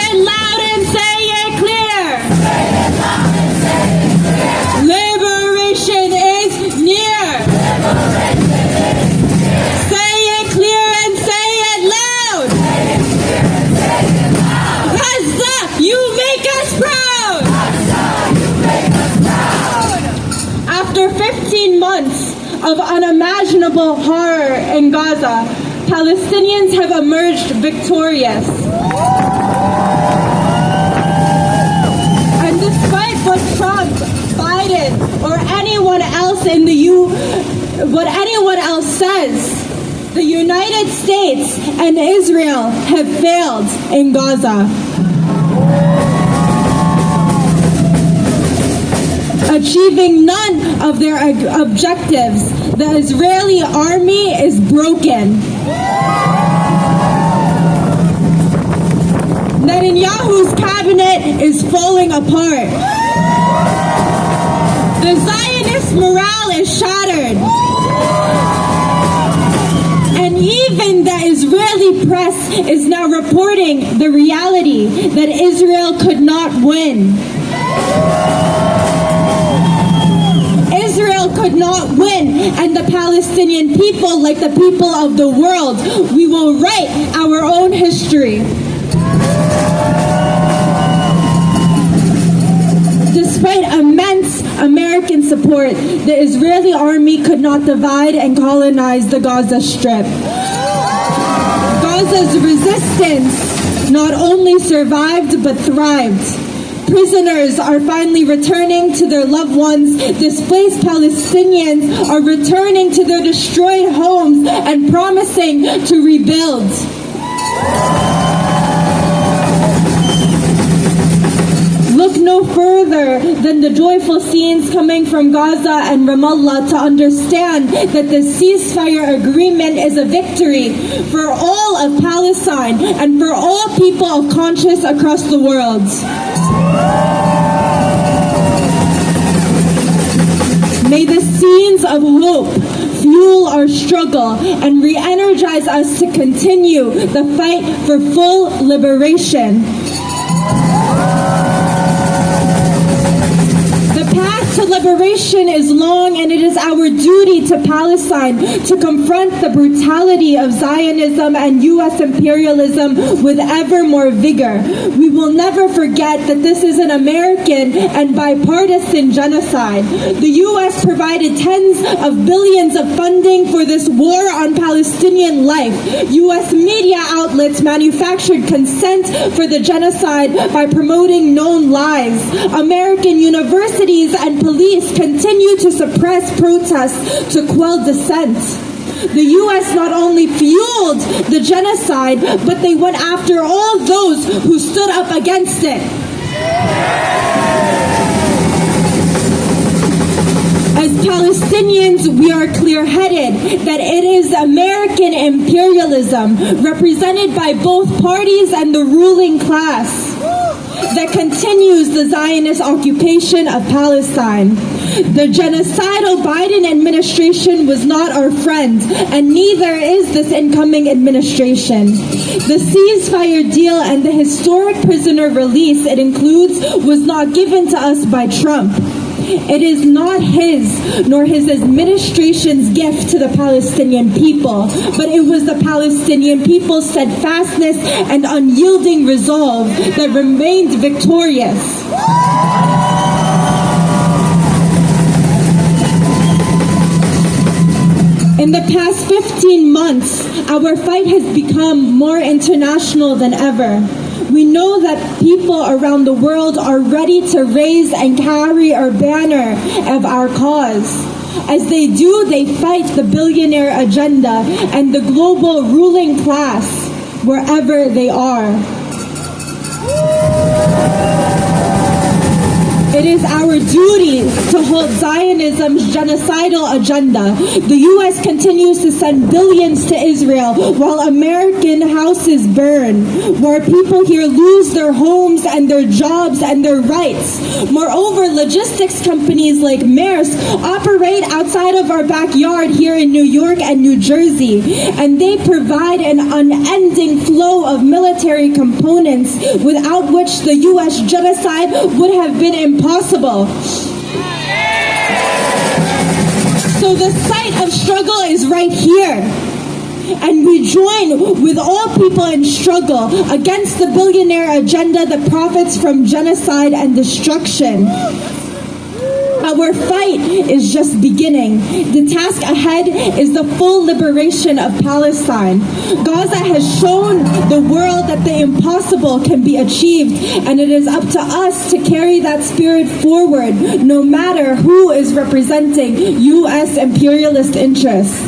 it loud and say it clear. Liberation is near. Say it clear and say it loud. Gaza, you make us proud. After 15 months of unimaginable horror in Gaza, Palestinians have emerged victorious. And despite what Trump, Biden, or anyone else what anyone else says, the United States and Israel have failed in Gaza. Achieving none of their objectives, the Israeli army is broken. Netanyahu's cabinet is falling apart. The Zionist morale is shattered. And even the Israeli press is now reporting the reality that Israel could not win. Israel could not win, and the Palestinian people, like the people of the world, we will write our own history. Despite immense American support, the Israeli army could not divide and colonize the Gaza Strip. Gaza's resistance not only survived but thrived. Prisoners are finally returning to their loved ones. Displaced Palestinians are returning to their destroyed homes and promising to rebuild. Look no further than the joyful scenes coming from Gaza and Ramallah to understand that the ceasefire agreement is a victory for all of Palestine and for all people of conscience across the world. May the scenes of hope fuel our struggle and re-energize us to continue the fight for full liberation. To liberation is long, and it is our duty to Palestine to confront the brutality of Zionism and U.S. imperialism with ever more vigor. We will never forget that this is an American and bipartisan genocide. The U.S. provided tens of billions of funding for this war on Palestinian life. U.S. media outlets manufactured consent for the genocide by promoting known lies. American universities and police continue to suppress protests to quell dissent. The U.S. not only fueled the genocide, but they went after all those who stood up against it. As Palestinians, we are clear-headed that it is American imperialism, represented by both parties and the ruling class, that continues the Zionist occupation of Palestine. The genocidal Biden administration was not our friend, and neither is this incoming administration. The ceasefire deal and the historic prisoner release it includes was not given to us by Trump. It is not his nor his administration's gift to the Palestinian people, but it was the Palestinian people's steadfastness and unyielding resolve that remained victorious. In the past 15 months, our fight has become more international than ever. We know that people around the world are ready to raise and carry our banner of our cause. As they do, they fight the billionaire agenda and the global ruling class wherever they are. It is our duty to halt Zionism's genocidal agenda. The U.S. continues to send billions to Israel while American houses burn, where people here lose their homes and their jobs and their rights. Moreover, logistics companies like Maersk operate outside of our backyard here in New York and New Jersey, and they provide an unending flow of military components without which the U.S. genocide would have been impossible. So the site of struggle is right here. And we join with all people in struggle against the billionaire agenda that profits from genocide and destruction. Our fight is just beginning. The task ahead is the full liberation of Palestine. Gaza has shown the world that the impossible can be achieved, and it is up to us to carry that spirit forward, no matter who is representing U.S. imperialist interests.